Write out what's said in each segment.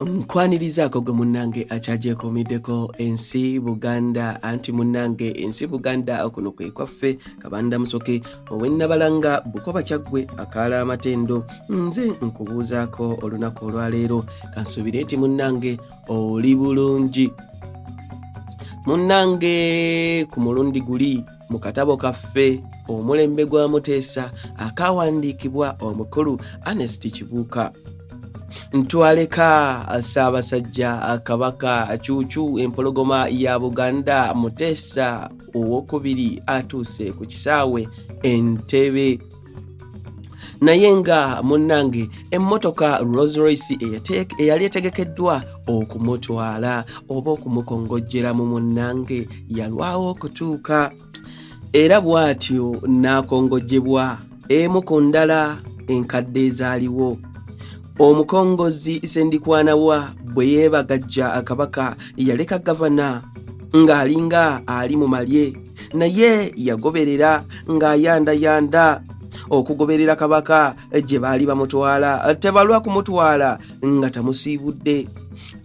Nkwanirizaako gwe munnange akyajekomiddeko ensi Buganda anti munnange ensi Buganda kuno kwe kwaffe Kabanda Musoke Ow'ennabalanga Bukoba Kyaggwe akaala amatendo nze nkubuuzaako olunaku olwaleero kansuubire nti munnange oli bulungi. Munnange ku mulundi guli mu katabo kaffe omulembe gwa Muteesa akawandiikibwa omukulu Ernest Kibuuka. Ntwaleka Ssaabasajja Kabaka Cuucu empologoma ya Buganda Muteesa owokubiri atuuse ku kisaawe Entebbe. Naye nga munnange emmotoka Rolls Royce eyali etegekeddwa okumutwala oba okumukongojjera mu munnange yalwawo okutuuka, era bw'atyo n'akongojjebwa emu ku ndala enkadde ezaaliwo. Omukongozi Ssendikwanawa bwe yeebagajja Kabaka yaleka gavana ng'alinga ali mu malye, naye yagoberera ng'ayandayanda okugoberera Kabaka gye baali bamutwala. Tebalwa kumutwala nga tamusiibudde,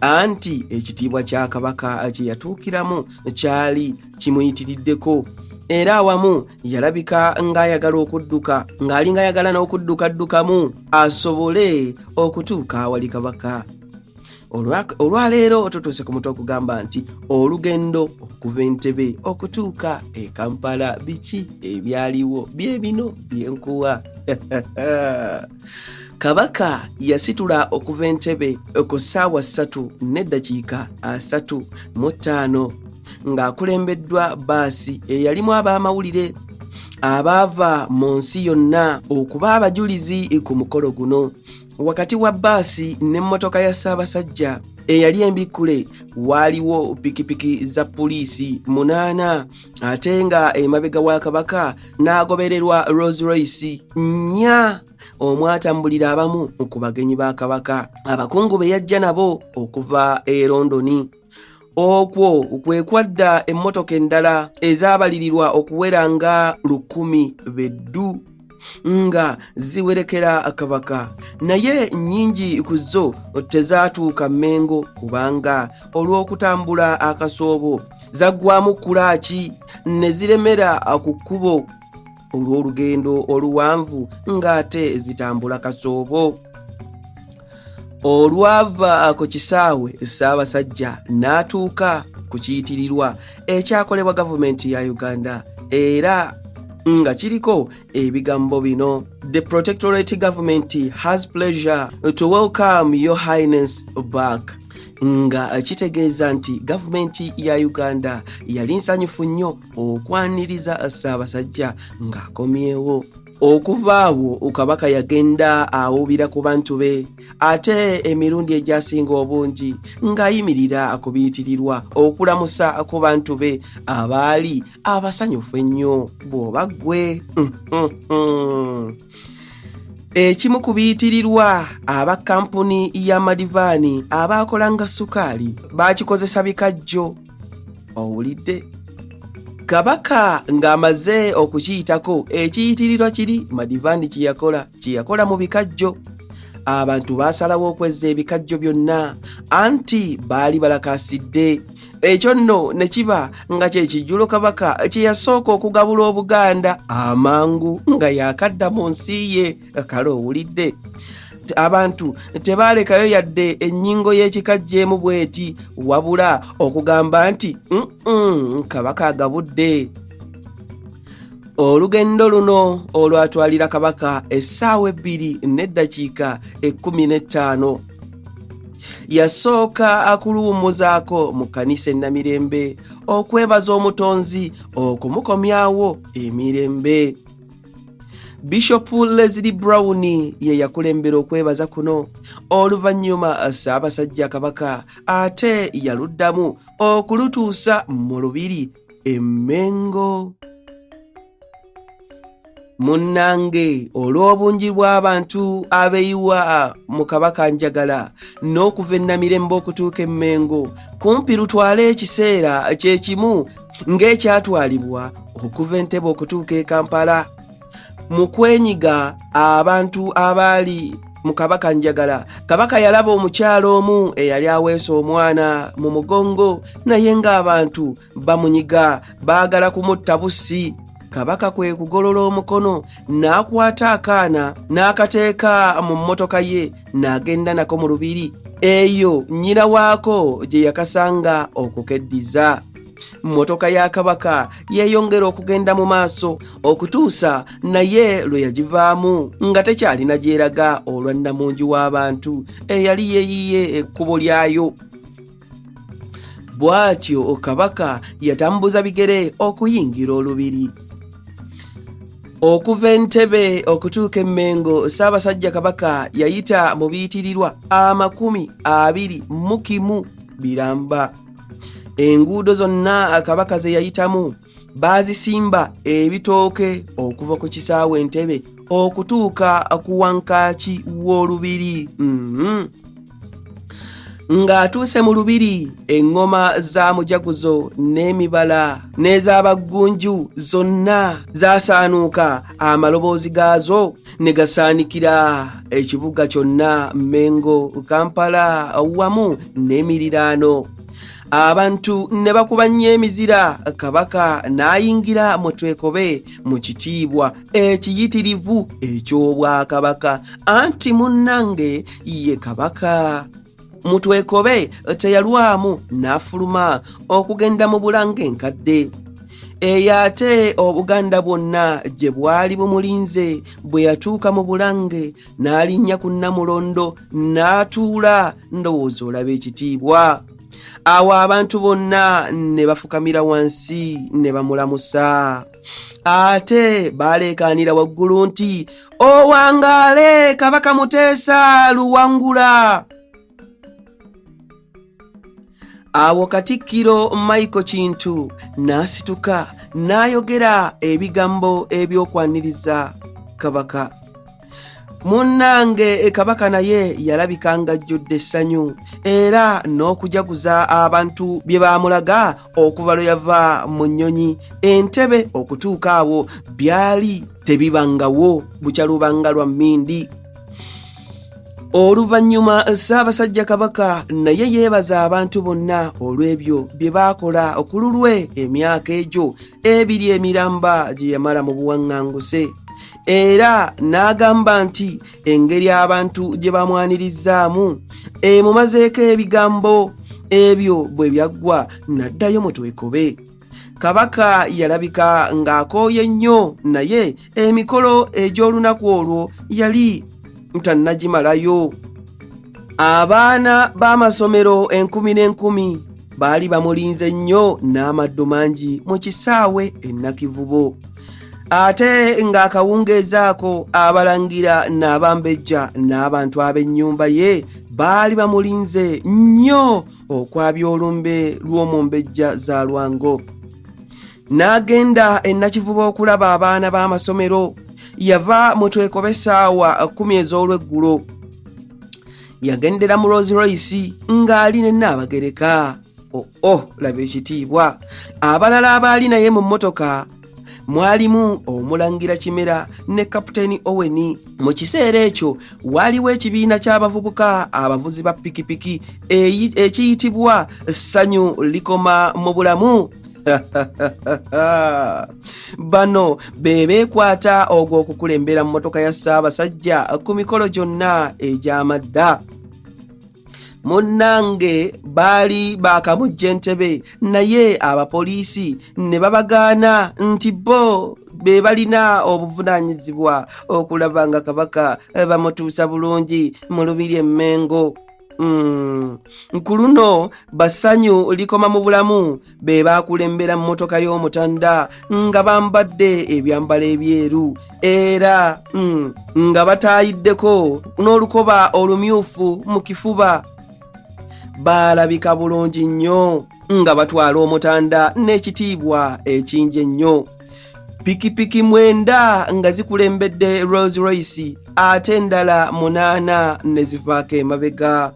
anti ekitiibwa kya Kabaka kye yatuukiramu kyali kimuyitiriddeko, era awamu yalabika ng'ayagala okudduka, ng'alinga ayagala n'okudduka-ddukamu asobole okutuuka awali Kabaka. Olwaleero tutuuse ku mutwe okugamba nti olugendo okuva Entebbe okutuuka e Kampala biki ebyaliwo bye bino byenkuwa. Kabaka yasitula okuva Entebbe ku ssaawa 3:35 ng'akulembeddwa baasi eyalimu ab'amawulire abaava mu nsi yonna okuba abajulizi ku mukolo guno. Wakati wa baasi n'emmotoka ya Ssaabasajja eyali embikkule waaliwo pikipiki za poliisi 8 ate nga emabega wa Kabaka n'agobererwa Rolls Royce 4 omwatambulira abamu ku bagenyi ba Kabaka. Abakungu be yajja nabo okuva e Londoni. Okwo kwe kwadda emmotoka endala ezaabalirirwa okuwera nga 1000 beddu nga ziwerekera Kabaka, naye nnyingi ku zo tezaatuuka Mmengo kubanga olw'okutambula akasoobo zaggwamu kulaaki ne ziremera ku kkubo olw'olugendo oluwanvu ng'ate zitambula kasoobo. Olwava ku kisaawe Ssaabasajja n'atuuka ku kiyitirirwa ekyakolebwa gavumenti ya Uganda era nga kiriko ebigambo bino: The Protectorate Government has pleasure to welcome your highness back. Nga kitegeeza nti gavumenti ya Uganda yali nsanyufu nnyo okwaniriza Ssaabasajja ng'akomyewo. Okuva awo Kabaka yagenda awubira ku bantu be, ate emirundi egyasinga obungi ng'ayimirira ku biyitirirwa okulamusa ku bantu be abaali abasanyufu ennyo bw'oba ggwe. Ekimu ku biyitirirwa aba kampuni ya Madivaani abaakolanga sukaali baakikozesa bikajjo. Owulidde? Kabaka ng'amaze okukiyitako ekiyitirirwa kiri Madivaani kiyakola mu bikajjo. Abantu baasalawo okwezza ebikajjo byonna anti baali balakaasidde. Ekyo nno ne kiba nga kye kijjulo Kabaka kye yasooka okugabula Obuganda amangu nga yaakadda mu nsi ye. Kale owulidde? Abantu tebaalekayo yadde ennyingo y'ekikajjo emu bweti, wabula okugamba nti Kabaka agabudde. Olugendo luno olwatwalira Kabaka essaawa 2:15 yasooka akuluwumuzaako mu kkanisa e Namirembe okwebaza omutonzi okumukomyawo emirembe. Bishop Leslie Brown ye yakulembera okwebaza kuno, oluvannyuma Ssaabasajja Kabaka ate yaluddamu okulutuusa mu lubiri e Mmengo. Munnange olw'obungi bw'abantu abeeyiwa mu Kabaka Njagala n'okuva e Namirembe okutuuka e Mmengo, kumpi lutwale ekiseera kye kimu ng'ekyatwalibwa okuva Entebbe okutuuka e Kampala. Mu kwenyiga abantu abaali mu Kabaka Njagala. Kabaka yalaba omukyalo omu eyali aweesa omwana mu mugongo naye ng'abantu bamunyiga baagala kumutta bussi. Kabaka kwe kugolola omukono n'akwata akaana n'akateeka mu mmotoka ye n'agenda nako mu lubiri. Eyo nnyina waako gye yakasanga okukeddiza. Mmotoka ya Kabaka yeeyongera okugenda mu maaso okutuusa naye lwe yagivaamu nga tekyalina gyeraga olwa nnamungi w'abantu eyali yeeyiye ekkubo lyayo. Bw'atyo Kabaka yatambuza bigere okuyingira olubiri. Okuva Entebbe okutuuka e Mengo, Ssaabasajja Kabaka yayita mu biyitirirwa 21 biramba. Enguudo zonna Kabaka ze yayitamu baazisimba ebitooke okuva ku kisaawe Entebbe okutuuka ku wankaaki w'olubiri. Ng'atuuse mu lubiri, eŋŋoma za mujaguzo n'emibala n'ez'abaggunju zonna zaasaanuuka, amaloboozi gaazo ne gasaanikira ekibuga kyonna Mengo, Kampala wamu n'emiriraano. Abantu ne bakuba nnyo emizira. Kabaka n'ayingira mu Twekobe mu kitiibwa ekiyitirivu eky'Obwakabaka, anti munnange ye Kabaka. Mu Twekobe teyalwamu n'afuluma okugenda mu Bulange enkadde. Eyo ate Obuganda bwonna gye bwali bumulinze bwe yatuuka mu Bulange n'alinnya ku Namulondo n'atuula, ndowooza olaba ekitiibwa. Awo abantu bonna ne bafukamira wansi ne bamulamusa. Ate baleekaanira waggulu nti, "Owangaale Kabaka Muteesa Luwangula." Awo Katikkiro Michael Kintu n'asituka n'ayogera ebigambo eby'okwaniriza Kabaka. Munnange Kabaka naye yalabika ng'ajjudde essanyu era n'okujaguza abantu bye baamulaga okuva lwe yava mu nnyonyi Entebbe okutuuka awo byali tebibangawo, bukyalubanga lwa mmindi. Oluvannyuma Ssaabasajja Kabaka naye yeebaza abantu bonna olw'ebyo bye baakola ku lulwe emyaka egyo ebiri emiramba gye yamala mu buwaŋŋanguse, era n'agamba nti engeri abantu gye bamwanirizzaamu emumazeeko ebigambo ebyo bwe byaggwa n'addayo mu Twekobe. Kabaka yalabika ng'akooye nnyo naye emikolo egy'olunaku olwo yali tannagimalayo. Abaana b'amasomero 10,000 baali bamulinze nnyo n'amaddu mangi mu kisaawe e Nakivubo. Ate ng'akawungeezi ako abalangira n'abambejja n'abantu ab'ennyumba ye baali bamulinze nnyo okwabya olumbe lw'omumbejja za Lwango. N'agenda e Nakivubo okulaba abaana b'amasomero. Yava mu Twekobe essaawa 10 ez'olweggulo. Yagendera mu Rolls Royce ng'ali ne Nnaabagereka. Laba ekitiibwa. Abalala abaali naye mu mmotoka mwalimu Omulangira Kimera ne Kapiteeni Owen. Mu kiseera ekyo waliwo ekibiina ky'abavubuka abavuzi ba pikipiki ekiyitibwa Ssanyu Likoma mu Bulamu. Bano be beekwata ogw'okukulembera mu mmotoka ya Ssaabasajja ku mikolo gyonna egy'amadda. Munnange baali baakamujja Entebbe naye abapoliisi ne babagaana nti bo be balina obuvunaanyizibwa okulaba nga Kabaka bamutuusa bulungi mu lubiri e Mengo. Ku luno Bassanyu Likoma mu Bulamu be baakulembera mmotoka y'omutanda nga bambadde ebyambalo ebyeru era nga bataayiddeko n'olukoba olumyufu mu kifuba. Baalabika bulungi nnyo nga batwala omutanda n'ekitiibwa ekingi ennyo. Pikipiki 9 nga zikulembedde Rolls Royce ate endala 8 ne zivaako emabega.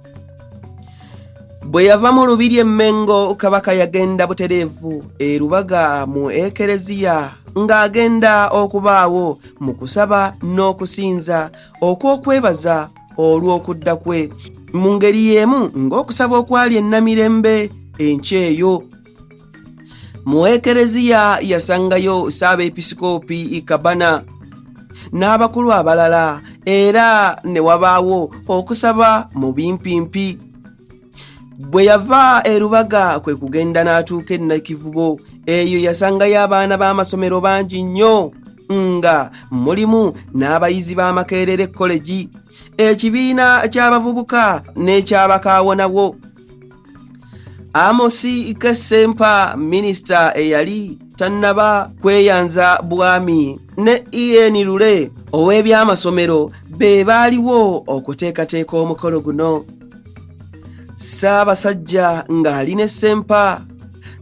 Bwe yava mu lubiri e Mengo, Kabaka yagenda butereevu e Lubaga mu Ekereziya ng'agenda okubaawo mu kusaba n'okusinza okw'okwebaza olw'okudda kwe mu ngeri y'emu ng'okusaba okwali ennamirembe enkyeyo. Mu ekereziya yasangayo Ssaabeepisikoopi Kabana n'abakulu abalala era ne wabaawo okusaba mu bimpimpi. Bwe yava e Lubaga kwe kugenda n'atuuka e Nakivubo, eyo yasangayo abaana b'amasomero bangi nnyo nga mulimu n'abayizi b'Amakerere College, ekibiina ky'abavubuka n'eky'abakaawo nawo. Amosi Kesempa minisita eyali tannaba kweyanza bwami ne Ian Lule ow'ebyamasomero be baaliwo okuteekateeka omukolo guno. Ssaabasajja ng'ali ne Sempa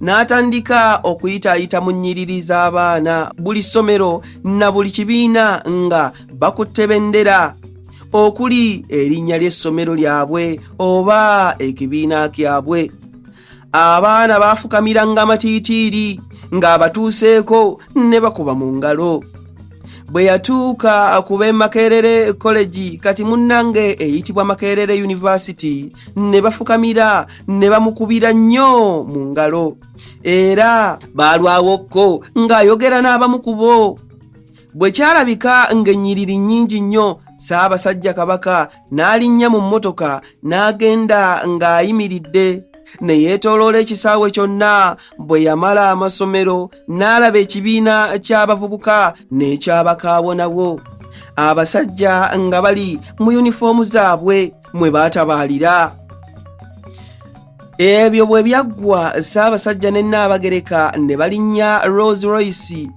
n'atandika okuyitaayita mu nnyiriri z'abaana buli ssomero na buli kibiina nga bakutte bendera okuli erinnya ly'essomero lyabwe oba ekibiina kyabwe. Abaana baafukamiranga amatiitiiri ng'abatuuseeko ne bakuba mu ngalo. Bwe yatuuka ku b'e Makerere College, kati munnange eyitibwa Makerere University, ne bafukamira ne bamukubira nnyo mu ngalo era baalwawokko ng'ayogera n'abamu ku bo. Bwe kyalabika ng'ennyiriri nnyingi nnyo, Ssaabasajja Kabaka n'alinnya mu mmotoka n'agenda ng'ayimiridde ne yeetooloola ekisaawe kyonna. Bwe yamala amasomero n'alaba ekibiina ky'abavubuka n'eky'abakaawo nawo, abasajja nga bali mu yunifoomu zaabwe mwe baatabaalira. Ebyo bwe byaggwa, Ssaabasajja ne Nnaabagereka ne balinnya Rolls Royce.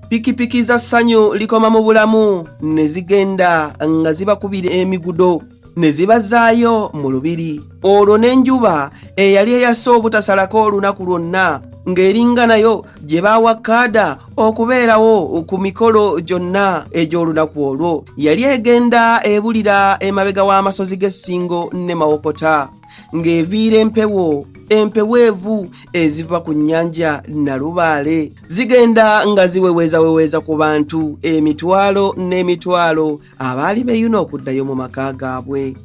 Pikipiki za ssanyu likoma mu bulamu ne zigenda nga zibakubira emigudo ne zibazaayo mu lubiri. Olwo n'enjuba eyali eyase obutasalako olunaku lwonna ng'eringa nayo gye baawa kaada okubeerawo ku mikolo gyonna egy'olunaku olwo, yali egenda ebulira emabega w'amasozi g'Essingo ne Mawokota ng'eviira empeweevu eziva ku nnyanja Nalubaale, zigenda nga ziweweeza ku bantu emitwalo n'emitwalo abaali beeyuna okuddayo mu maka gaabwe.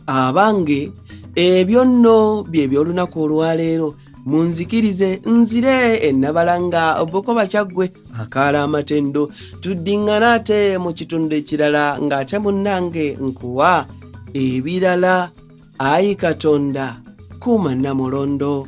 Abange, ebyo nno bye by'olunaku olwaleero. Munzikirize nzire ennabalanga Bukoba Kyaggwe akaala amatendo, tuddiŋŋana ate mu kitundu ekirala ng'ate munnange nkuwa ebirala. Ayi Katonda kuuma Namulondo.